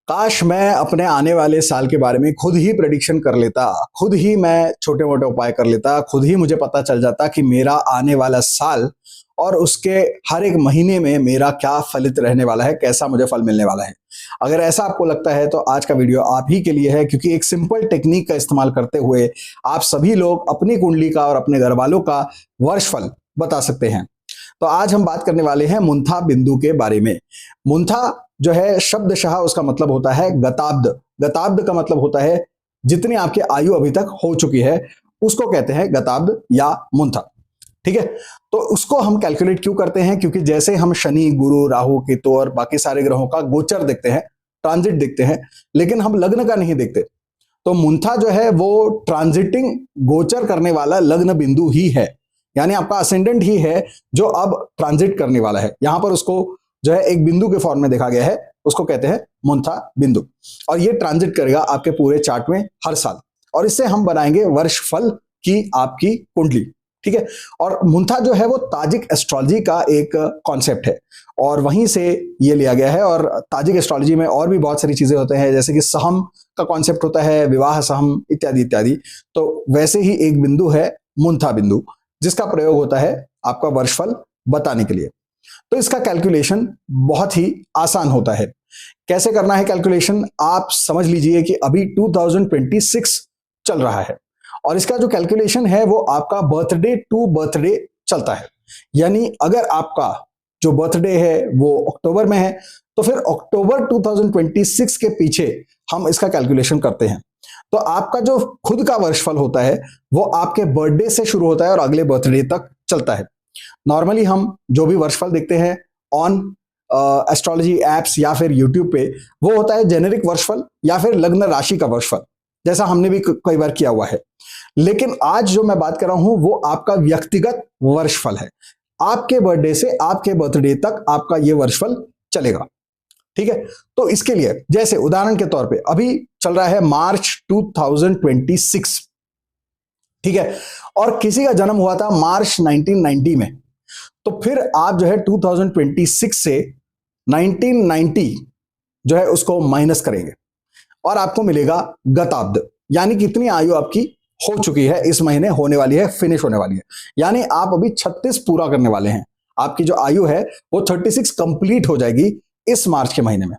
काश मैं अपने आने वाले साल के बारे में खुद ही प्रेडिक्शन कर लेता, खुद ही मैं छोटे मोटे उपाय कर लेता, खुद ही मुझे पता चल जाता कि मेरा आने वाला साल और उसके हर एक महीने में मेरा क्या फलित रहने वाला है, कैसा मुझे फल मिलने वाला है। अगर ऐसा आपको लगता है तो आज का वीडियो आप ही के लिए है, क्योंकि एक सिंपल टेक्निक का इस्तेमाल करते हुए आप सभी लोग अपनी कुंडली का और अपने घर वालों का वर्षफल बता सकते हैं। तो आज हम बात करने वाले हैं मुंथा बिंदु के बारे में। मुंथा जो है शब्दशः उसका मतलब होता है गताब्द। गताब्द का मतलब होता है जितनी आपकी आयु अभी तक हो चुकी है उसको कहते हैं गताब्द या मुंथा। ठीक है, तो उसको हम कैलकुलेट क्यों करते हैं? क्योंकि जैसे हम शनि, गुरु, राहु, केतु और बाकी सारे ग्रहों का गोचर देखते हैं, ट्रांजिट देखते हैं, लेकिन हम लग्न का नहीं देखते। तो मुंथा जो है वो ट्रांजिटिंग गोचर करने वाला लग्न बिंदु ही है, यानी आपका असेंडेंट ही है जो अब ट्रांजिट करने वाला है। यहां पर उसको जो है एक बिंदु के फॉर्म में देखा गया है, उसको कहते हैं मुंथा बिंदु। और ये ट्रांजिट करेगा आपके पूरे चार्ट में हर साल, और इससे हम बनाएंगे वर्षफल की आपकी कुंडली। ठीक है, और मुंथा जो है वो ताजिक एस्ट्रोलॉजी का एक कॉन्सेप्ट है और वहीं से ये लिया गया है। और ताजिक एस्ट्रोलॉजी में और भी बहुत सारी चीजें होते हैं, जैसे कि सहम का कॉन्सेप्ट होता है, विवाह सहम इत्यादि इत्यादि। तो वैसे ही एक बिंदु है मुंथा बिंदु, जिसका प्रयोग होता है आपका वर्षफल बताने के लिए। तो इसका कैलकुलेशन बहुत ही आसान होता है। कैसे करना है कैलकुलेशन? आप समझ लीजिए कि अभी 2026 चल रहा है और इसका जो कैलकुलेशन है वो आपका बर्थडे टू बर्थडे चलता है। यानी अगर आपका जो बर्थडे है वो अक्टूबर में है तो फिर अक्टूबर 2026 के पीछे हम इसका कैलकुलेशन करते हैं। तो आपका जो खुद का वर्षफल होता है वो आपके बर्थडे से शुरू होता है और अगले बर्थडे तक चलता है। नॉर्मली हम जो भी वर्षफल देखते हैं ऑन एस्ट्रोलॉजी एप्स या फिर यूट्यूब पे, वो होता है जेनेरिक वर्षफल या फिर लग्न राशि का वर्षफल, जैसा हमने भी कई बार किया हुआ है। लेकिन आज जो मैं बात कर रहा हूं वो आपका व्यक्तिगत वर्षफल है। आपके बर्थडे से आपके बर्थडे तक आपका ये वर्षफल चलेगा। ठीक है, तो इसके लिए जैसे उदाहरण के तौर पे अभी चल रहा है मार्च 2026। ठीक है, और किसी का जन्म हुआ था मार्च 1990 में, तो फिर आप जो है 2026 से 1990 जो है उसको माइनस करेंगे और आपको मिलेगा गताब्द, यानी कितनी आयु आपकी हो चुकी है, इस महीने होने वाली है, फिनिश होने वाली है। यानी आप अभी 36 पूरा करने वाले हैं। आपकी जो आयु है वो 36 कंप्लीट हो जाएगी इस मार्च के महीने में।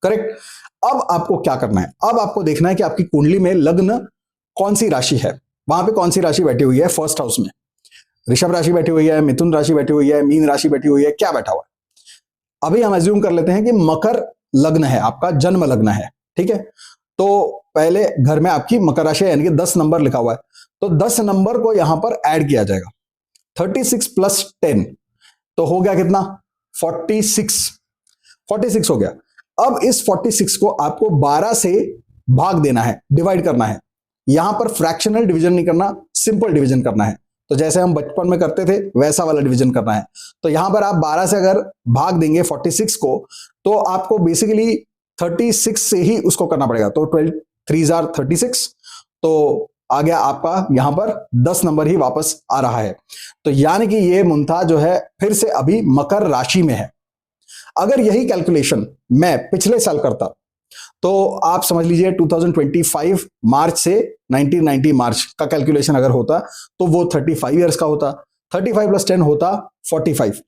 करेक्ट। अब आपको क्या करना है? अब आपको देखना है कि आपकी कुंडली में लग्न कौन सी राशि है, वहां पे कौन सी राशि बैठी हुई है। फर्स्ट हाउस में ऋषभ राशि बैठी हुई है, मिथुन राशि बैठी हुई है, मीन राशि बैठी हुई है, क्या बैठा हुआ है? अभी हम एज्यूम कर लेते हैं कि मकर लग्न है, आपका जन्म लग्न है। ठीक है, तो पहले घर में आपकी मकर राशि है, यानी कि 10 नंबर लिखा हुआ है, तो 10 नंबर को यहां पर ऐड किया जाएगा। 36 प्लस 10 तो हो गया कितना? 46 हो गया। अब इस 46 को आपको 12 से भाग देना है, डिवाइड करना है। यहां पर फ्रैक्शनल डिवीजन नहीं करना, सिंपल डिवीजन करना है। तो जैसे हम बचपन में करते थे वैसा वाला डिवीजन करना है। तो यहां पर आप 12 से अगर भाग देंगे 46 को, तो आपको बेसिकली 36 से ही उसको करना पड़ेगा। तो 12 3 आर 36, तो आ गया आपका यहां पर 10 नंबर ही वापस आ रहा है। तो यानी कि ये मुंथा जो है फिर से अभी मकर राशि में है। अगर यही कैलकुलेशन मैं पिछले साल करता तो आप समझ लीजिए 2025 मार्च से 1990 मार्च का कैलकुलेशन अगर होता तो वो 35 इयर्स का होता। 35 प्लस 10 होता 45,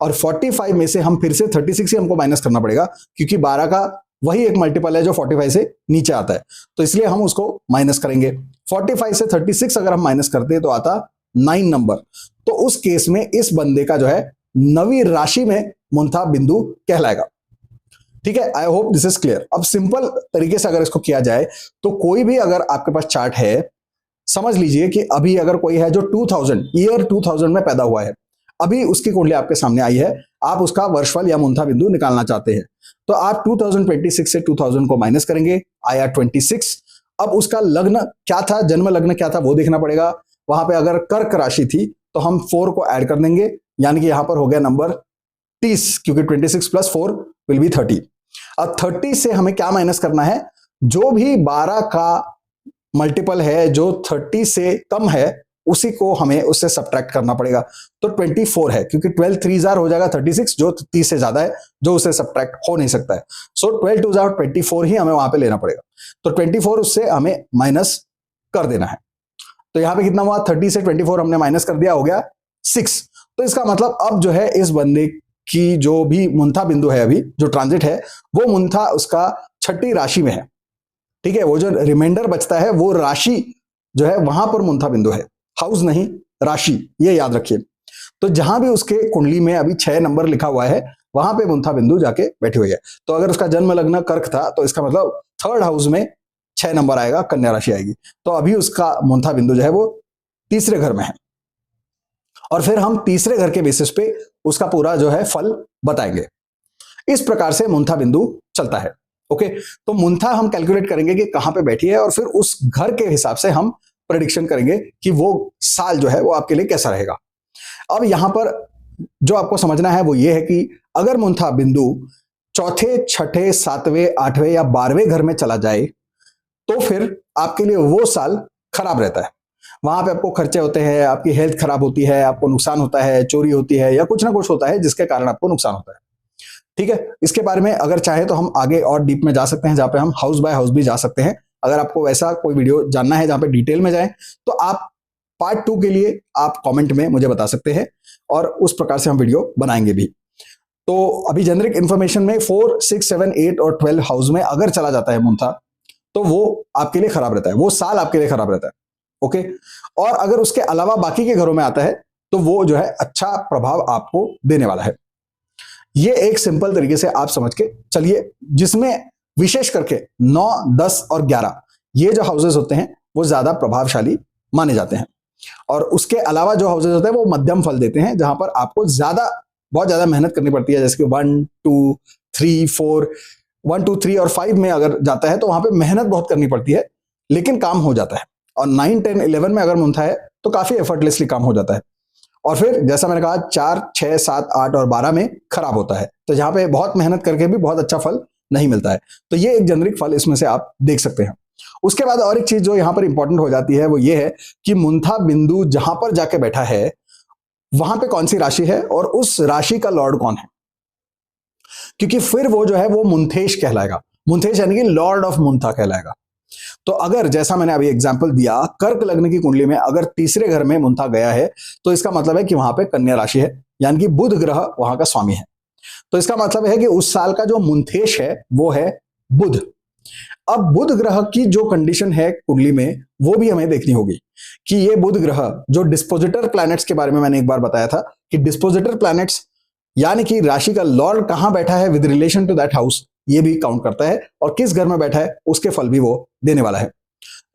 और 45 में से हम फिर से 36 ही हमको माइनस करना पड़ेगा, क्योंकि 12 का वही एक मल्टीपल है जो 45 से नीचे आता है, तो इसलिए हम उसको माइनस करेंगे। 45 से 36 अगर हम माइनस करते तो आता 9 नंबर। तो उस केस में इस बंदे का जो है नवी राशि में मुंथा बिंदु कहलाएगा। ठीक है, I hope this is clear. अब सिंपल तरीके से अगर इसको किया जाए तो कोई भी अगर आपके पास चार्ट है, समझ लीजिए कि अभी अगर कोई है जो 2000 में पैदा हुआ है, अभी उसकी कुंडली आपके सामने आई है, आप उसका वर्षफल या मुंथा बिंदु निकालना चाहते हैं, तो आप 2026 से 2000 को माइनस करेंगे, आया 26। अब उसका लग्न क्या था, जन्म लग्न क्या था वो देखना पड़ेगा। वहां पे अगर कर्क राशि थी तो हम 4 को ऐड कर देंगे, यानी कि यहां पर हो गया नंबर 30, क्योंकि 26 प्लस 4 विल बी 30। अब 30 से हमें क्या माइनस करना है? जो भी 12 का मल्टीपल है जो 30 से कम है उसी को हमें उससे सब्ट्रैक्ट करना पड़ेगा। तो 24 है, क्योंकि 12 3 हो जाएगा 36, जो 30 से ज्यादा है, जो उससे सब्ट्रैक्ट हो नहीं सकता है। सो 12 2 24 ही हमें वहां पे लेना पड़ेगा। तो 24 उससे हमें माइनस कर देना है। तो यहाँ पे कितना हुआ, 30 से 24 हमने माइनस कर दिया, हो गया 6। तो इसका मतलब अब जो है इस बंदे की जो भी मुंथा बिंदु है, अभी जो ट्रांजिट है, वो मुंथा उसका छठी राशि में है। ठीक है, वो जो रिमाइंडर बचता है वो राशि जो है वहां पर मुंथा बिंदु है, हाउस नहीं राशि, ये याद रखिए। तो जहां भी उसके कुंडली में अभी 6 नंबर लिखा हुआ है, वहां पे मुंथा बिंदु जाके बैठी हुई है। तो अगर उसका जन्म लग्न कर्क था, तो इसका मतलब 3rd हाउस में 6 नंबर आएगा, कन्या राशि आएगी। तो अभी उसका मुंथा बिंदु जो है वो तीसरे घर में है, और फिर हम तीसरे घर के बेसिस पे उसका पूरा जो है फल बताएंगे। इस प्रकार से मुंथा बिंदु चलता है। ओके, तो मुंथा हम कैलकुलेट करेंगे कि कहां पे बैठी है, और फिर उस घर के हिसाब से हम प्रेडिक्शन करेंगे कि वो साल जो है वो आपके लिए कैसा रहेगा। अब यहां पर जो आपको समझना है वो ये है कि अगर मुंथा बिंदु चौथे, छठे, 7वें, 8वें या 12वें घर में चला जाए, तो फिर आपके लिए वो साल खराब रहता है। वहां पे आपको खर्चे होते हैं, आपकी हेल्थ खराब होती है, आपको नुकसान होता है, चोरी होती है, या कुछ ना कुछ होता है जिसके कारण आपको नुकसान होता है। ठीक है, इसके बारे में अगर चाहे तो हम आगे और डीप में जा सकते हैं, जहां पे हम हाउस बाय हाउस भी जा सकते हैं। अगर आपको वैसा कोई वीडियो जानना है जहां पे डिटेल में जाए, तो आप पार्ट 2 के लिए आप कमेंट में मुझे बता सकते हैं, और उस प्रकार से हम वीडियो बनाएंगे भी। तो अभी जेनरिक इंफॉर्मेशन में 4, 6, 7, 8 और 12 हाउस में अगर चला जाता है मुंथा, तो वो आपके लिए खराब रहता है, वो साल आपके लिए खराब रहता है। ओके, और अगर उसके अलावा बाकी के घरों में आता है, तो वो जो है अच्छा प्रभाव आपको देने वाला है। ये एक सिंपल तरीके से आप समझ के चलिए, जिसमें विशेष करके 9, 10 और 11 ये जो हाउसेस होते हैं वो ज्यादा प्रभावशाली माने जाते हैं। और उसके अलावा जो हाउसेस होते हैं वो मध्यम फल देते हैं, जहां पर आपको बहुत ज्यादा मेहनत करनी पड़ती है। जैसे कि 1, 2, 3, 4, 1, 2, 3 और 5 में अगर जाता है तो वहां पे मेहनत बहुत करनी पड़ती है, लेकिन काम हो जाता है। और 9, 10, 11 में अगर मुंथा है तो काफी एफर्टलेसली काम हो जाता है। और फिर जैसा मैंने कहा 4, 6, 7, 8 और 12 में खराब होता है, तो जहां पे बहुत मेहनत करके भी बहुत अच्छा फल नहीं मिलता है। तो ये एक जेनरिक फल इसमें से आप देख सकते हैं। उसके बाद और एक चीज जो यहां पर इंपॉर्टेंट हो जाती है वो ये है कि मुंथा बिंदु जहां पर जाके बैठा है वहां पे कौन सी राशि है और उस राशि का लॉर्ड कौन है, क्योंकि फिर वो जो है वो मुंथेश कहलाएगा। मुंथेश यानी कि लॉर्ड ऑफ मुंथा कहलाएगा। तो अगर जैसा मैंने अभी एग्जांपल दिया, कर्क लग्न की कुंडली में अगर तीसरे घर में मुंथा गया है, तो इसका मतलब है कि वहां पे कन्या राशि है, यानी कि बुध ग्रह वहां का स्वामी है। तो इसका मतलब है कि उस साल का जो मुंथेश है वो है बुध। अब बुध ग्रह की जो कंडीशन है कुंडली में वो भी हमें देखनी होगी कि ये बुध ग्रह जो डिस्पोजिटर प्लैनेट्स के बारे में मैंने एक बार बताया था कि डिस्पोजिटर प्लैनेट्स यानी कि राशि का लॉर्ड कहां बैठा है with relation to that house, ये भी काउंट करता है, और किस घर में बैठा है उसके फल भी वो देने वाला है।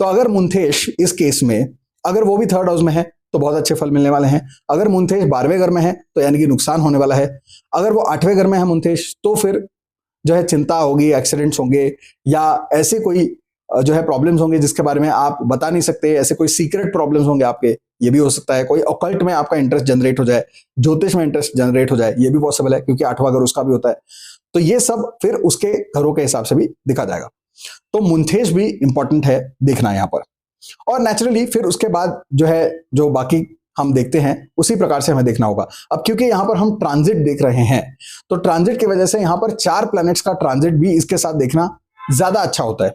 तो अगर मुंथेश इस केस में अगर वो भी 3rd हाउस में है तो बहुत अच्छे फल मिलने वाले हैं। अगर मुंथेश 12वें घर में है तो यानी कि नुकसान होने वाला है। अगर वो 8वें घर में है मुंथेश, तो फिर जो है चिंता होगी, एक्सीडेंट्स होंगे, या ऐसे कोई जो है प्रॉब्लम्स होंगे जिसके बारे में आप बता नहीं सकते, ऐसे कोई सीक्रेट प्रॉब्लम्स होंगे आपके, ये भी हो सकता है। कोई ऑकल्ट में आपका इंटरेस्ट जनरेट हो जाए, ज्योतिष में इंटरेस्ट जनरेट हो जाए, ये भी पॉसिबल है, क्योंकि 8वां घर उसका भी होता है। तो ये सब फिर उसके घरों के हिसाब से भी दिखा जाएगा। तो मुंथेश भी इंपॉर्टेंट है देखना यहां पर। और नेचुरली फिर उसके बाद जो है जो बाकी हम देखते हैं उसी प्रकार से हमें देखना होगा। अब क्योंकि यहां पर हम ट्रांजिट देख रहे हैं, तो ट्रांजिट की वजह से यहां पर 4 प्लैनेट्स का ट्रांजिट भी इसके साथ देखना ज्यादा अच्छा होता है।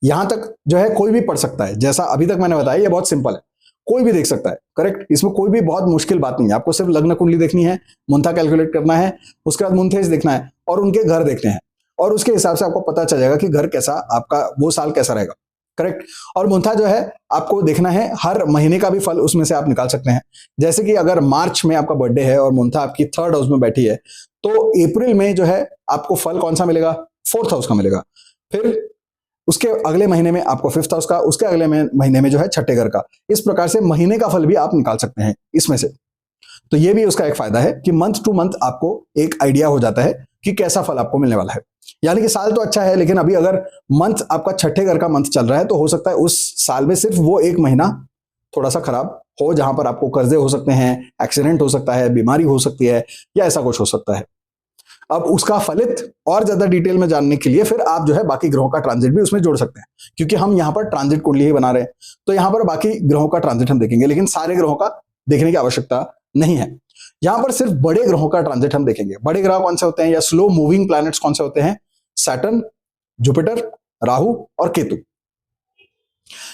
यहां तक जो है कोई भी पढ़ सकता है, जैसा अभी तक मैंने बताया, ये बहुत सिंपल है, कोई भी देख सकता है। करेक्ट, इसमें कोई भी बहुत मुश्किल बात नहीं है। आपको सिर्फ लग्न कुंडली देखनी है, मुंथा कैलकुलेट करना है, उसके बाद मुंथेश देखना है और उनके घर देखने हैं, और उसके हिसाब से आपको पता चल जाएगा कि घर कैसा, आपका वो साल कैसा रहेगा। करेक्ट, और मुंथा जो है आपको देखना है, हर महीने का भी फल उसमें से आप निकाल सकते हैं। जैसे कि अगर मार्च में आपका बर्थडे है और मुंथा आपकी 3rd हाउस में बैठी है, तो अप्रैल में जो है आपको फल कौन सा मिलेगा, 4th हाउस का मिलेगा। फिर उसके अगले महीने में आपको 5th हाउस का, उसके अगले महीने में जो है 6ठे घर का। इस प्रकार से महीने का फल भी आप निकाल सकते हैं इसमें से। तो ये भी उसका एक फायदा है कि मंथ टू मंथ आपको एक आइडिया हो जाता है कि कैसा फल आपको मिलने वाला है। यानी कि साल तो अच्छा है, लेकिन अभी अगर मंथ आपका 6ठे घर का मंथ चल रहा है, तो हो सकता है उस साल में सिर्फ वो एक महीना थोड़ा सा खराब हो, जहां पर आपको कर्जे हो सकते हैं, एक्सीडेंट हो सकता है, बीमारी हो सकती है, या ऐसा कुछ हो सकता है। अब उसका फलित और ज्यादा डिटेल में जानने के लिए फिर आप जो है बाकी ग्रहों का ट्रांजिट भी उसमें जोड़ सकते हैं, क्योंकि हम यहाँ पर ट्रांजिट कुंडली ही बना रहे हैं, तो यहाँ पर बाकी ग्रहों का ट्रांजिट हम देखेंगे, लेकिन सारे ग्रहों का देखने की आवश्यकता नहीं है। यहाँ पर सिर्फ बड़े ग्रहों का ट्रांजिट हम देखेंगे। बड़े ग्रह कौन से होते हैं या स्लो मूविंग प्लैनेट्स कौन से होते हैं? सैटर्न, जुपिटर, राहु और केतु।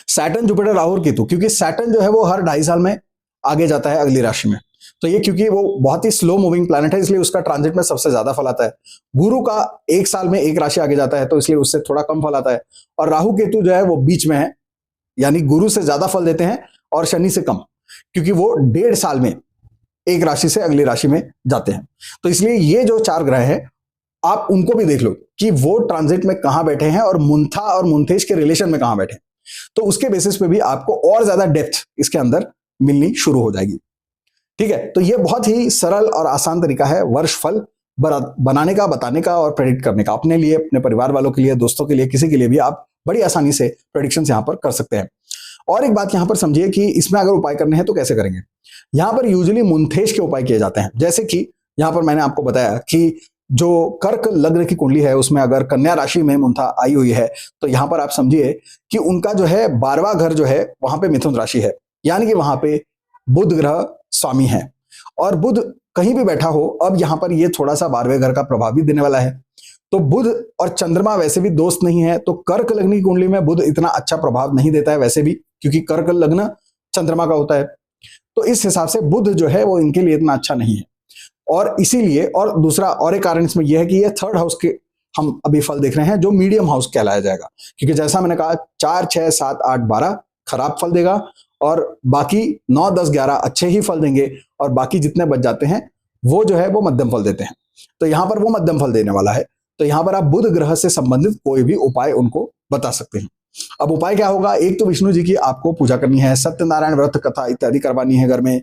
सैटर्न, जुपिटर, राहु और केतु, क्योंकि सैटर्न जो है वो हर 2.5 साल में आगे जाता है अगली राशि में, तो ये क्योंकि वो बहुत ही स्लो मूविंग प्लैनेट है इसलिए उसका ट्रांजिट में सबसे ज्यादा फल आता है। गुरु का 1 साल में 1 राशि आगे जाता है तो इसलिए उससे थोड़ा कम फल आता है, और राहु केतु जो है वो बीच में है, यानी गुरु से ज्यादा फल देते हैं और शनि से कम, क्योंकि वो 1.5 साल में 1 राशि से अगली राशि में जाते हैं। तो इसलिए ये जो 4 ग्रह हैं आप उनको भी देख लो कि वो ट्रांजिट में कहां बैठे हैं और मुंथा और मुंथेश के रिलेशन में कहां बैठे हैं, तो उसके बेसिस पे भी आपको और ज्यादा डेप्थ इसके अंदर मिलनी शुरू हो जाएगी। ठीक है, तो ये बहुत ही सरल और आसान तरीका है वर्ष फल बनाने का, बताने का और प्रेडिक्ट करने का। अपने लिए, अपने परिवार वालों के लिए, दोस्तों के लिए, किसी के लिए भी आप बड़ी आसानी से प्रेडिक्शंस यहां पर कर सकते हैं। और एक बात यहां पर समझिए कि इसमें अगर उपाय करने हैं तो कैसे करेंगे। यहां पर यूजुअली मुंथेश के उपाय किए जाते हैं, जैसे कि यहां पर मैंने आपको बताया कि जो कर्क लग्न की कुंडली है उसमें अगर कन्या राशि में मुंथा आई हुई है तो यहां पर आप समझिए कि उनका जो है 12वां घर जो है वहां पे मिथुन राशि है, यानी कि वहां पे बुध ग्रह स्वामी है, और बुध कहीं भी बैठा हो, अब यहां पर ये थोड़ा सा 12वें घर का प्रभाव भी देने वाला है। तो बुध और चंद्रमा वैसे भी दोस्त नहीं है, तो कर्क लग्न की कुंडली में बुध इतना अच्छा प्रभाव नहीं देता है वैसे भी, क्योंकि कर्क लग्न चंद्रमा का होता है, तो इस हिसाब से बुध जो है वो इनके लिए इतना अच्छा नहीं है। और इसीलिए, और दूसरा और एक कारण इसमें यह है कि ये 3rd हाउस के हम अभी फल देख रहे हैं जो मीडियम हाउस कहलाया जाएगा, क्योंकि जैसा मैंने कहा 4, 6, 7, 8, 12 खराब फल देगा और बाकी 9, 10, 11 अच्छे ही फल देंगे, और बाकी जितने बच जाते हैं वो जो है वो मध्यम फल देते हैं। तो यहां पर वो मध्यम फल देने वाला है, तो यहां पर आप बुध ग्रह से संबंधित कोई भी उपाय उनको बता सकते हैं। अब उपाय क्या होगा? एक तो विष्णु जी की आपको पूजा करनी है, सत्यनारायण व्रत कथा इत्यादि करवानी है घर में,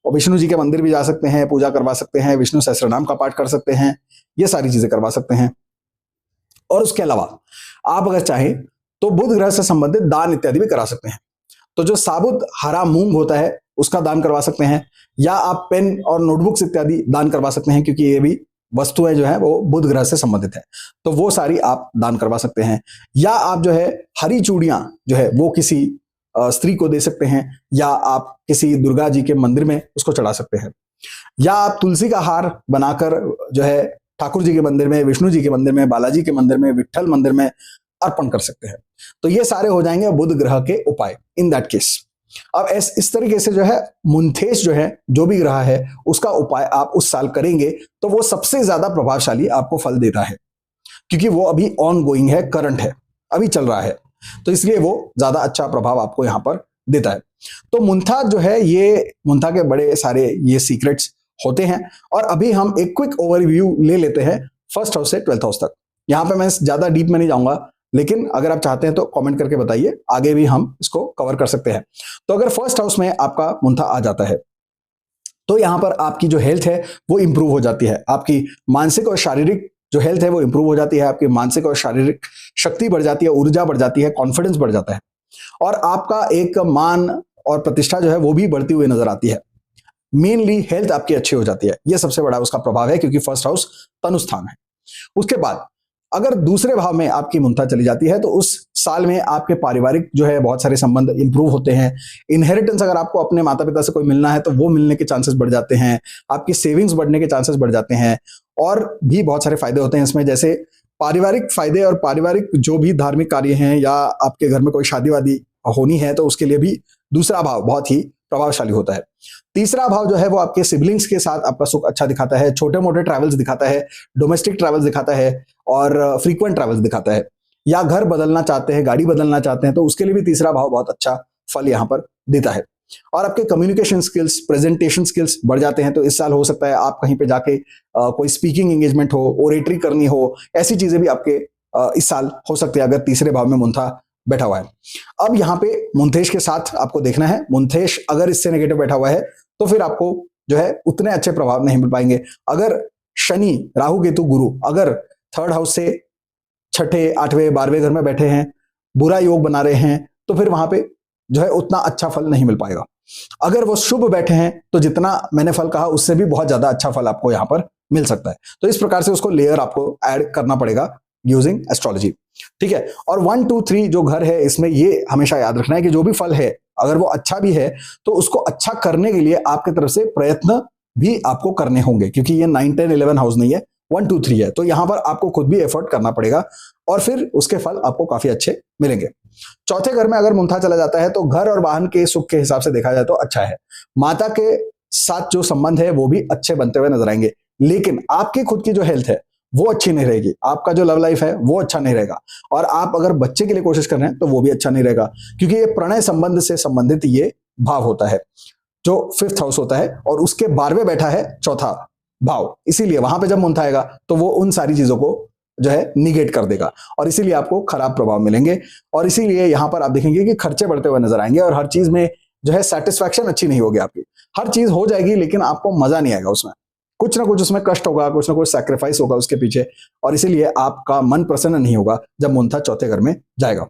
और विष्णु जी के मंदिर भी जा सकते हैं, पूजा करवा सकते हैं, विष्णु सहस्त्रनाम का पाठ कर सकते हैं, ये सारी चीजें करवा सकते हैं। और उसके अलावा आप अगर चाहें तो बुध ग्रह से संबंधित दान इत्यादि भी करा सकते हैं। तो जो साबुत हरा मूंग होता है उसका दान करवा सकते हैं, या आप पेन और नोटबुक्स इत्यादि दान करवा सकते हैं, क्योंकि ये भी वस्तुएं जो है वो बुध ग्रह से संबंधित है, तो वो सारी आप दान करवा सकते हैं। या आप जो है हरी चूड़ियां जो है वो किसी स्त्री को दे सकते हैं, या आप किसी दुर्गा जी के मंदिर में उसको चढ़ा सकते हैं, या आप तुलसी का हार बनाकर जो है ठाकुर जी के मंदिर में, विष्णु जी के मंदिर में, बालाजी के मंदिर में, विट्ठल मंदिर में अर्पण कर सकते हैं। तो ये सारे हो जाएंगे बुध ग्रह के उपाय इन दैट केस। अब इस तरीके से जो है मुंथेश जो है जो भी ग्रह है उसका उपाय आप उस साल करेंगे तो वो सबसे ज्यादा प्रभावशाली आपको फल देता है, क्योंकि वो अभी ऑन गोइंग है, करंट है, अभी चल रहा है, तो इसलिए वो ज्यादा अच्छा प्रभाव आपको यहां पर देता है। तो मुंथा जो है, ये मुंथा के बड़े सारे ये सीक्रेट्स होते हैं, और अभी हम एक क्विक ओवरव्यू ले लेते हैं 1st हाउस से 12th हाउस तक। यहां पे मैं ज्यादा डीप में नहीं जाऊंगा, लेकिन अगर आप चाहते हैं तो कमेंट करके बताइए, आगे भी हम इसको कवर कर सकते हैं। तो अगर 1st हाउस में आपका मुंथा आ जाता है तो यहां पर आपकी जो हेल्थ है वो इंप्रूव हो जाती है, आपकी मानसिक और शारीरिक जो हेल्थ है वो इंप्रूव हो जाती है, आपकी मानसिक और शारीरिक शक्ति बढ़ जाती है, ऊर्जा बढ़ जाती है, कॉन्फिडेंस बढ़ जाता है, और आपका एक मान और प्रतिष्ठा जो है वो भी बढ़ती हुई नजर आती है। मेनली हेल्थ आपकी अच्छी हो जाती है, यह सबसे बड़ा उसका प्रभाव है, क्योंकि 1st हाउस तनुस्थान है। उसके बाद अगर दूसरे भाव में आपकी मुंथा चली जाती है तो उस साल में आपके पारिवारिक जो है बहुत सारे संबंध इंप्रूव होते हैं। इनहेरिटेंस अगर आपको अपने माता पिता से कोई मिलना है तो वो मिलने के चांसेस बढ़ जाते हैं, आपकी सेविंग्स बढ़ने के चांसेस बढ़ जाते हैं, और भी बहुत सारे फायदे होते हैं इसमें, जैसे पारिवारिक फायदे और पारिवारिक जो भी धार्मिक कार्य हैं, या आपके घर में कोई शादी वादी होनी है तो उसके लिए भी दूसरा भाव बहुत ही प्रभावशाली होता है। तीसरा भाव जो है वो आपके सिबलिंग्स के साथ आपका सुख अच्छा दिखाता है, छोटे मोटे ट्रैवल्स दिखाता है, डोमेस्टिक ट्रैवल्स दिखाता है, और फ्रीक्वेंट ट्रैवल्स दिखाता है, या घर बदलना चाहते हैं, गाड़ी बदलना चाहते हैं तो उसके लिए भी तीसरा भाव बहुत अच्छा फल यहाँ पर देता है। और आपके कम्युनिकेशन स्किल्स, प्रेजेंटेशन स्किल्स बढ़ जाते हैं, तो इस साल हो सकता है आप कहीं पे जाके कोई स्पीकिंग एंगेजमेंट हो, ओरेटरी करनी हो, ऐसी चीजें भी आपके इस साल हो सकती है अगर तीसरे भाव में मुंथा बैठा हुआ है। अब यहाँ पे मुंथेश के साथ आपको देखना है, मुंथेश अगर इससे नेगेटिव बैठा हुआ है तो फिर आपको जो है उतने अच्छे प्रभाव नहीं मिल पाएंगे। अगर शनि, राहु, केतु, गुरु अगर 3rd हाउस से 6ठे, 8वें, 12वें घर में बैठे हैं, बुरा योग बना रहे हैं, तो फिर वहां पे जो है उतना अच्छा फल नहीं मिल पाएगा। अगर वो शुभ बैठे हैं तो जितना मैंने फल कहा उससे भी बहुत ज्यादा अच्छा फल आपको यहाँ पर मिल सकता है। तो इस प्रकार से उसको लेयर आपको ऐड करना पड़ेगा यूजिंग एस्ट्रोलॉजी, ठीक है। और 1 2 3 जो घर है, इसमें ये हमेशा याद रखना है कि जो भी फल है अगर वो अच्छा भी है तो उसको अच्छा करने के लिए आपकी तरफ से प्रयत्न भी आपको करने होंगे, क्योंकि ये 9 10 11 हाउस नहीं है, 1 2 3 है। तो यहां पर आपको खुद भी एफर्ट करना पड़ेगा और फिर उसके फल आपको काफी अच्छे मिलेंगे। चौथे घर में अगर मुंथा चला जाता है तो घर और वाहन के सुख के हिसाब से देखा जाए तो अच्छा है। माता के साथ जो संबंध है वो भी अच्छे बनते हुए नजर आएंगे, लेकिन आपकी खुद की जो हेल्थ है वो अच्छी नहीं रहेगी, आपका जो लव लाइफ है वो अच्छा नहीं रहेगा, और आप अगर बच्चे के लिए कोशिश कर रहे हैं तो वो भी अच्छा नहीं रहेगा, क्योंकि ये प्रणय संबंध से संबंधित ये भाव होता है जो 5th हाउस होता है, और उसके 12वें बैठा है चौथा भाव। इसीलिए वहां पे जब मुंथा आएगा तो वो उन सारी चीजों को जो है निगेट कर देगा, और इसीलिए आपको खराब प्रभाव मिलेंगे। और इसीलिए यहां पर आप देखेंगे कि खर्चे बढ़ते हुए नजर आएंगे, और हर चीज में जो है सेटिस्फैक्शन अच्छी नहीं होगी आपकी। हर चीज हो जाएगी लेकिन आपको मजा नहीं आएगा उसमें, कुछ ना कुछ उसमें कष्ट होगा, कुछ ना कुछ सैक्रिफाइस होगा उसके पीछे, और इसीलिए आपका मन प्रसन्न नहीं होगा जब मुंथा चौथे घर में जाएगा।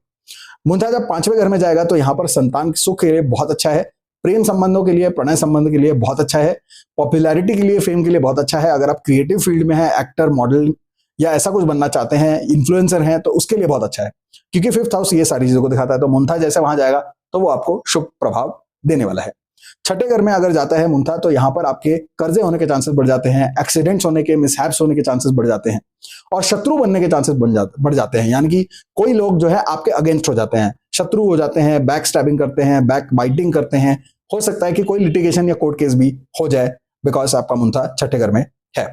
मुंथा जब 5वें घर में जाएगा तो यहाँ पर संतान सुख के लिए बहुत अच्छा है, प्रेम संबंधों के लिए, प्रणय संबंध के लिए बहुत अच्छा है, पॉपुलैरिटी के लिए, फेम के लिए बहुत अच्छा है। अगर आप क्रिएटिव फील्ड में हैं, एक्टर, मॉडल या ऐसा कुछ बनना चाहते हैं, इन्फ्लुएंसर हैं, तो उसके लिए बहुत अच्छा है, क्योंकि 5th हाउस ये सारी चीजों को दिखाता है। तो मुंथा जैसे वहां जाएगा तो वो आपको शुभ प्रभाव देने वाला है। छठे घर में अगर जाता है मुंथा तो यहां पर आपके कर्जे होने के चांसेस बढ़ जाते हैं, एक्सीडेंट्स होने के, मिसहैप्स होने के चांसेस बढ़ जाते हैं, और शत्रु बनने के चांसेस बढ़ जाते हैं। यानी कि कोई लोग जो है आपके अगेंस्ट हो जाते हैं, शत्रु हो जाते हैं, बैक स्टैबिंग करते हैं, बैक बाइटिंग करते हैं, हो सकता है कि कोई लिटिगेशन या कोर्ट केस भी हो जाए, बिकॉज आपका मुंथा छठे घर में है।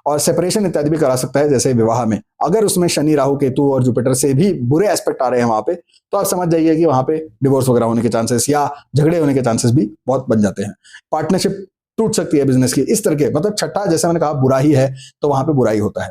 और सेपरेशन इत्यादि भी करा सकता है, जैसे विवाह में अगर उसमें शनि, राहु, केतु और जुपिटर से भी बुरे एस्पेक्ट आ रहे हैं वहां पे, तो आप समझ जाइए कि वहां पे डिवोर्स वगैरह होने के चांसेस या झगड़े होने के चांसेस भी बहुत बन जाते हैं। पार्टनरशिप टूट सकती है बिजनेस की, इस तरह के, मतलब छठा जैसे मैंने कहा बुरा ही है, तो वहां पे बुराई होता है।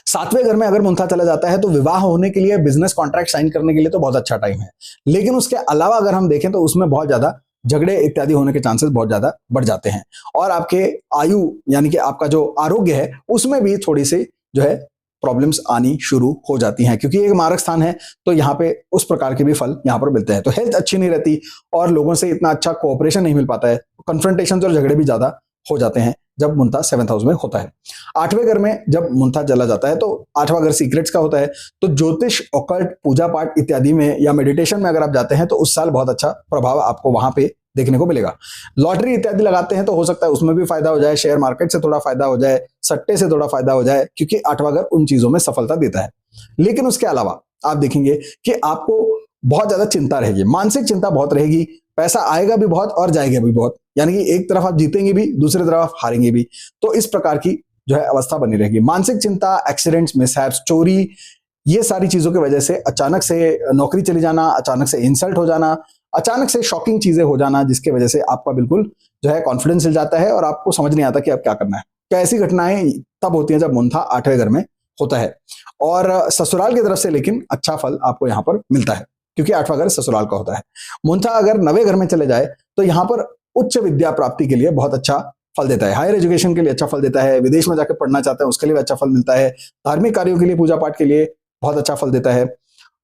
7वें घर में अगर मुंथा चला जाता है तो विवाह होने के लिए, बिजनेस कॉन्ट्रैक्ट साइन करने के लिए तो बहुत अच्छा टाइम है, लेकिन उसके अलावा अगर हम देखें तो उसमें बहुत ज्यादा झगड़े इत्यादि होने के चांसेस बहुत ज्यादा बढ़ जाते हैं, और आपके आयु यानी कि आपका जो आरोग्य है उसमें भी थोड़ी सी जो है प्रॉब्लम्स आनी शुरू हो जाती हैं, क्योंकि एक मारक स्थान है तो यहाँ पे उस प्रकार के भी फल यहाँ पर मिलते हैं। तो हेल्थ अच्छी नहीं रहती और लोगों से इतना अच्छा कोऑपरेशन नहीं मिल पाता है, कन्फ्रंटेशन और झगड़े भी ज्यादा हो जाते हैं जब मुंथा 7th हाउस में होता है। 8वें घर में जब मुंथा चला जाता है तो 8वां घर सीक्रेट्स का होता है, तो ज्योतिष, ऑकल्ट, पूजा पाठ इत्यादि में या मेडिटेशन में अगर आप जाते हैं तो उस साल बहुत अच्छा प्रभाव आपको वहां पे देखने को मिलेगा। लॉटरी इत्यादि लगाते हैं तो हो सकता है उसमें भी फायदा हो जाए, शेयर मार्केट से थोड़ा फायदा हो जाए, सट्टे से थोड़ा फायदा हो जाए, क्योंकि 8वां घर उन चीजों में सफलता देता है। लेकिन उसके अलावा आप देखेंगे कि आपको बहुत ज्यादा चिंता रहेगी, मानसिक चिंता बहुत रहेगी, पैसा आएगा भी बहुत और जाएगा भी बहुत, यानी कि एक तरफ आप जीतेंगे भी, दूसरी तरफ आप हारेंगे भी। तो इस प्रकार की जो है अवस्था बनी रहेगी। मानसिक चिंता, एक्सीडेंट्स, मिसहैप्स, चोरी, ये सारी चीजों की वजह से अचानक से नौकरी चली जाना, अचानक से इंसल्ट हो जाना, अचानक से शॉकिंग चीजें हो जाना, जिसकी वजह से आपका बिल्कुल जो है कॉन्फिडेंस हिल जाता है और आपको समझ नहीं आता कि अब क्या करना है। तो ऐसी घटनाएं तब होती हैं जब मुंथा 8वें घर में होता है। और ससुराल की तरफ से लेकिन अच्छा फल आपको यहां पर मिलता है, क्योंकि 8वां घर ससुराल का होता है। मुंथा अगर 9वें घर में चले जाए तो यहां पर उच्च विद्या प्राप्ति के लिए बहुत अच्छा फल देता है, हायर एजुकेशन के लिए अच्छा फल देता है, विदेश में जाकर पढ़ना चाहते हैं उसके लिए भी अच्छा फल मिलता है, धार्मिक कार्यों के लिए, पूजा पाठ के लिए बहुत अच्छा फल देता है।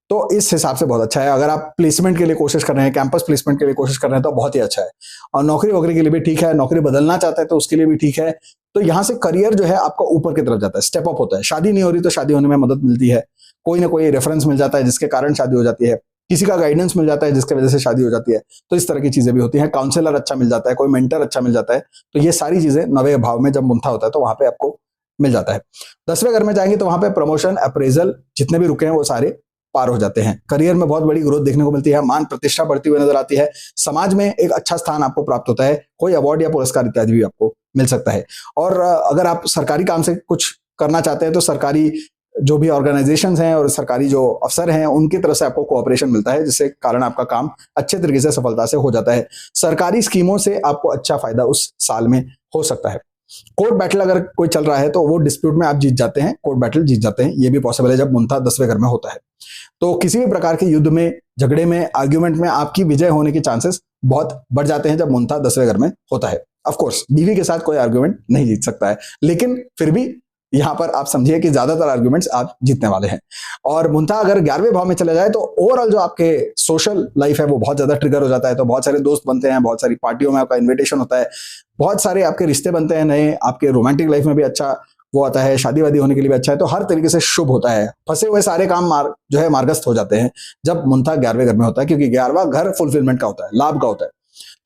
तो इस हिसाब से बहुत अच्छा है। अगर आप प्लेसमेंट के लिए कोशिश कर रहे हैं, कैंपस प्लेसमेंट के लिए कोशिश कर रहे हैं तो बहुत ही अच्छा है, और नौकरी वगैरह के लिए भी ठीक है, नौकरी बदलना चाहते हैं तो उसके लिए भी ठीक है। तो यहाँ से करियर जो है आपका ऊपर की तरफ जाता है, स्टेप अप होता है। शादी नहीं हो रही तो शादी होने में मदद मिलती है, कोई ना कोई रेफरेंस मिल जाता है जिसके कारण शादी हो जाती है, किसी का गाइडेंस मिल जाता है जिसकी वजह से शादी हो जाती है। तो इस तरह की चीजें भी होती हैं, काउंसलर अच्छा मिल जाता है, कोई मेंटर अच्छा मिल जाता है। तो ये सारी चीजें 9वें भाव में जब मुंथा होता है तो वहां पे आपको मिल जाता है। 10वें घर में जाएंगे तो वहां पे प्रमोशन, अप्रेजल जितने भी रुके हैं वो सारे पार हो जाते हैं। करियर में बहुत बड़ी ग्रोथ देखने को मिलती है, मान प्रतिष्ठा बढ़ती हुई नजर आती है, समाज में एक अच्छा स्थान आपको प्राप्त होता है, कोई अवार्ड या पुरस्कार इत्यादि भी आपको मिल सकता है। और अगर आप सरकारी काम से कुछ करना चाहते हैं तो सरकारी जो भी ऑर्गेनाइजेशंस हैं और सरकारी जो अफसर हैं उनकी तरफ से आपको कोऑपरेशन मिलता है, जिससे कारण आपका काम अच्छे तरीके से सफलता से हो जाता है। सरकारी स्कीमों से आपको अच्छा फायदा उस साल में हो सकता है। कोर्ट बैटल अगर कोई चल रहा है तो वो डिस्प्यूट में आप जीत जाते हैं, कोर्ट बैटल जीत जाते हैं, ये भी पॉसिबल है जब मुंथा 10वें घर में होता है। तो किसी भी प्रकार के युद्ध में, झगड़े में, आर्ग्यूमेंट में आपकी विजय होने के चांसेस बहुत बढ़ जाते हैं जब मुंथा 10वें घर में होता है। ऑफ कोर्स बीवी के साथ कोई आर्ग्यूमेंट नहीं जीत सकता है, लेकिन फिर भी यहां पर आप समझिए कि ज्यादातर आर्ग्यूमेंट्स आप जीतने वाले हैं। और मुंथा अगर 11वें भाव में चले जाए तो ओवरऑल जो आपके सोशल लाइफ है वो बहुत ज्यादा ट्रिगर हो जाता है, तो बहुत सारे दोस्त बनते हैं, बहुत सारी पार्टियों में आपका इन्विटेशन होता है, बहुत सारे आपके रिश्ते बनते हैं नए, आपके रोमांटिक लाइफ में भी अच्छा वो आता है, शादी वादी होने के लिए भी अच्छा है, तो हर तरीके से शुभ होता है। फंसे हुए सारे काम जो है मार्गस्थ हो जाते हैं जब मुंथा 11वें घर में होता है, क्योंकि 11वां घर फुलफिलमेंट का होता है, लाभ का होता है।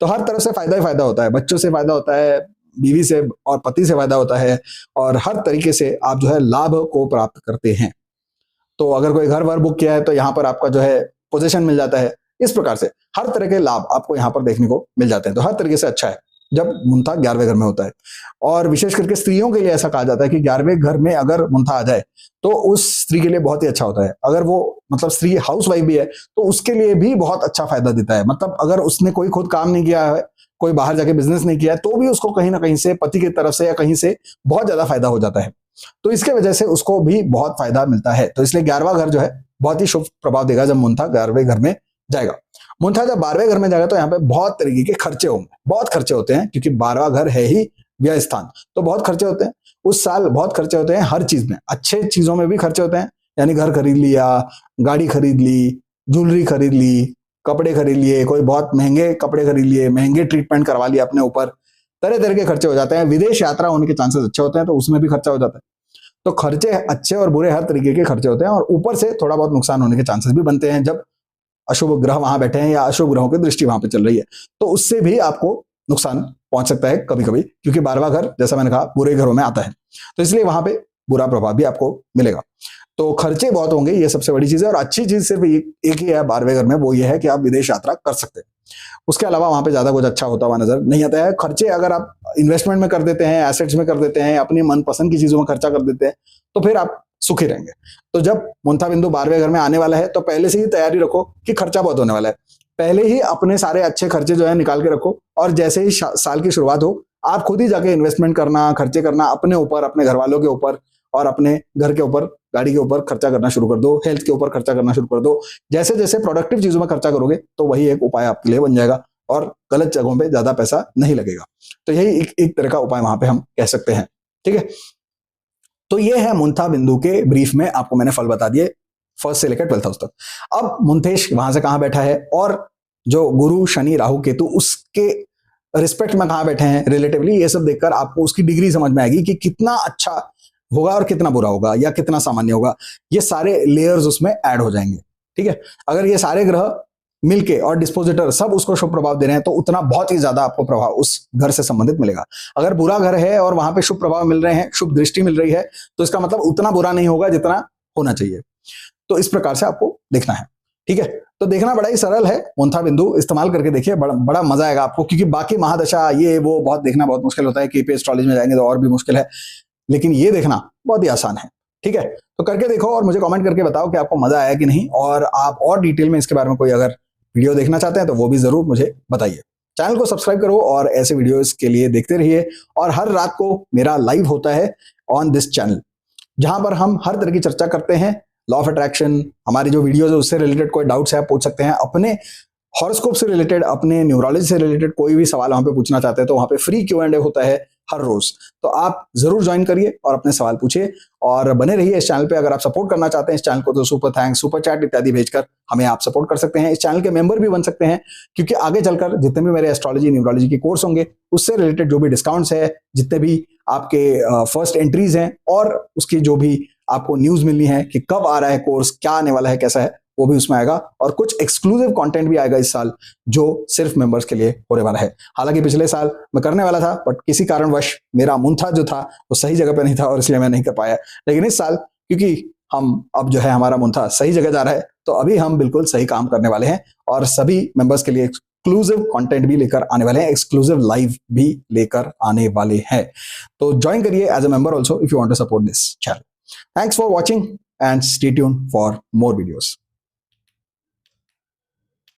तो हर तरफ से फायदा ही फायदा होता है, बच्चों से फायदा होता है, बीवी से और पति से फायदा होता है, और हर तरीके से आप जो है लाभ को प्राप्त करते हैं। तो अगर कोई घर वर बुक किया है तो यहाँ पर आपका जो है पोजीशन मिल जाता है। इस प्रकार से हर तरह के लाभ आपको यहाँ पर देखने को मिल जाते हैं। तो हर तरीके से अच्छा है जब मुंथा 11वें घर में होता है। और विशेष करके स्त्रियों के लिए ऐसा कहा जाता है कि 11वें घर में अगर मुंथा आ जाए तो उस स्त्री के लिए बहुत ही अच्छा होता है। अगर वो मतलब स्त्री हाउस वाइफ भी है तो उसके लिए भी बहुत अच्छा फायदा देता है। मतलब अगर उसने कोई खुद काम नहीं किया है, कोई बाहर जाके बिजनेस नहीं किया है, तो भी उसको कहीं ना कहीं से पति की तरफ से या कहीं से बहुत ज्यादा फायदा हो जाता है। तो इसके वजह से उसको भी बहुत फायदा मिलता है। तो इसलिए 11वां घर जो है बहुत ही शुभ प्रभाव देगा जब मुंथा 11वें घर में जाएगा। मुंथा जब 12वें घर में जाएगा तो यहाँ पे बहुत तरीके के खर्चे होंगे, बहुत खर्चे होते हैं, क्योंकि 12वां घर है ही व्यय स्थान। तो बहुत खर्चे होते हैं उस साल, बहुत खर्चे होते हैं हर चीज में, अच्छे चीजों में भी खर्चे होते हैं, यानी घर खरीद लिया, गाड़ी खरीद ली, ज्वेलरी खरीद ली, कपड़े खरीद लिए, कोई बहुत महंगे कपड़े खरीद लिए, महंगे ट्रीटमेंट करवा लिया अपने ऊपर, तरह तरह के खर्चे हो जाते हैं। विदेश यात्रा होने के चांसेस अच्छे होते हैं तो उसमें भी खर्चा हो जाता है। तो खर्चे अच्छे और बुरे हर तरीके के खर्चे होते हैं, और ऊपर से थोड़ा बहुत नुकसान होने के चांसेस भी बनते हैं जब अशुभ ग्रह वहां बैठे हैं या अशुभ ग्रहों की दृष्टि वहां पे चल रही है, तो उससे भी आपको नुकसान पहुंच सकता है कभी कभी, क्योंकि 12वां घर जैसा मैंने कहा बुरे घरों में आता है, तो इसलिए वहां पे बुरा प्रभाव भी आपको मिलेगा। तो खर्चे बहुत होंगे, ये सबसे बड़ी चीज है। और अच्छी चीज सिर्फ एक ही है 12वें घर में, वो ये है कि आप विदेश यात्रा कर सकते हैं। उसके अलावा वहां पे ज्यादा कुछ अच्छा होता हुआ नजर नहीं आता है। खर्चे अगर आप इन्वेस्टमेंट में कर देते हैं, एसेट्स में कर देते हैं, अपनी मनपसंद की चीजों में खर्चा कर देते हैं, तो फिर आप सुखी रहेंगे। तो जब मुंथा बिंदु 12वें घर में आने वाला है तो पहले से ही तैयारी रखो कि खर्चा बहुत होने वाला है। पहले ही अपने सारे अच्छे खर्चे जो है निकाल के रखो, और जैसे ही साल की शुरुआत हो आप खुद ही जाके इन्वेस्टमेंट करना, खर्चे करना अपने ऊपर, अपने घर वालों के ऊपर, और अपने घर के ऊपर, गाड़ी के ऊपर खर्चा करना शुरू कर दो, हेल्थ के ऊपर खर्चा करना शुरू कर दो। जैसे जैसे प्रोडक्टिव चीजों में खर्चा करोगे तो वही एक उपाय आपके लिए बन जाएगा, और गलत जगहों पे ज्यादा पैसा नहीं लगेगा। तो यही एक तरह का उपाय वहां पे हम कह सकते हैं। ठीक है, तो ये है मुंथा बिंदु के ब्रीफ में आपको मैंने फल बता दिए 1st से लेकर 12th हाउस तक। अब मुंथेश वहां से कहां बैठा है, और जो गुरु शनि राहु केतु उसके रिस्पेक्ट में कहां बैठे हैं रिलेटिवली, ये सब देखकर आपको उसकी डिग्री समझ में आएगी कि कितना अच्छा होगा और कितना बुरा होगा या कितना सामान्य होगा। ये सारे लेयर्स उसमें ऐड हो जाएंगे। ठीक है, अगर ये सारे ग्रह मिलके और डिस्पोजिटर सब उसको शुभ प्रभाव दे रहे हैं तो उतना बहुत ही ज्यादा आपको प्रभाव उस घर से संबंधित मिलेगा। अगर बुरा घर है और वहां पे शुभ प्रभाव मिल रहे हैं, शुभ दृष्टि मिल रही है, तो इसका मतलब उतना बुरा नहीं होगा जितना होना चाहिए। तो इस प्रकार से आपको देखना है। ठीक है, तो देखना बड़ा ही सरल है, मुंथा बिंदु इस्तेमाल करके देखिए, बड़ा मजा आएगा आपको, क्योंकि बाकी महादशा ये वो बहुत देखना बहुत मुश्किल होता है, केपी एस्ट्रोलॉजी में जाएंगे तो और भी मुश्किल है, लेकिन ये देखना बहुत ही आसान है। ठीक है, तो करके देखो और मुझे कमेंट करके बताओ कि आपको मजा आया कि नहीं, और आप और डिटेल में इसके बारे में कोई अगर वीडियो देखना चाहते हैं तो वो भी जरूर मुझे बताइए। चैनल को सब्सक्राइब करो और ऐसे वीडियोस के लिए देखते रहिए। और हर रात को मेरा लाइव होता है ऑन दिस चैनल, जहां पर हम हर तरह की चर्चा करते हैं। लॉ ऑफ अट्रैक्शन, हमारी जो वीडियोस है उससे रिलेटेड कोई डाउट्स है आप पूछ सकते हैं, अपने हॉरोस्कोप से रिलेटेड, अपने न्यूमरोलॉजी से रिलेटेड कोई भी सवाल वहां पे पूछना चाहते हैं तो वहां पे फ्री Q&A होता है हर रोज। तो आप जरूर ज्वाइन करिए और अपने सवाल पूछिए, और बने रहिए इस चैनल पे। अगर आप सपोर्ट करना चाहते हैं इस चैनल को तो सुपर थैंक्स, सुपर चैट इत्यादि भेजकर हमें आप सपोर्ट कर सकते हैं। इस चैनल के मेंबर भी बन सकते हैं, क्योंकि आगे चलकर जितने भी मेरे एस्ट्रोलॉजी न्यूमरोलॉजी के कोर्स होंगे उससे रिलेटेड जो भी डिस्काउंट्स है, जितने भी आपके फर्स्ट एंट्रीज हैं, और उसकी जो भी आपको न्यूज मिलनी है कि कब आ रहा है कोर्स, क्या आने वाला है, कैसा है, वो भी उसमें आएगा। और कुछ एक्सक्लूसिव कंटेंट भी आएगा इस साल जो सिर्फ मेंबर्स के लिए होने वाला है। हालांकि पिछले साल मैं करने वाला था, बट किसी कारणवश मेरा मुंथा जो था वो सही जगह पे नहीं था और इसलिए मैं नहीं कर पाया। लेकिन इस साल क्योंकि हम अब जो है हमारा मुंथा सही जगह जा रहा है, तो अभी हम बिल्कुल सही काम करने वाले हैं और सभी मेंबर्स के लिए एक्सक्लूसिव कंटेंट भी लेकर आने वाले हैं, एक्सक्लूसिव लाइव भी लेकर आने वाले हैं। तो ज्वाइन करिए as a member also if you want to support this channel. Thanks for watching and stay tuned for more videos.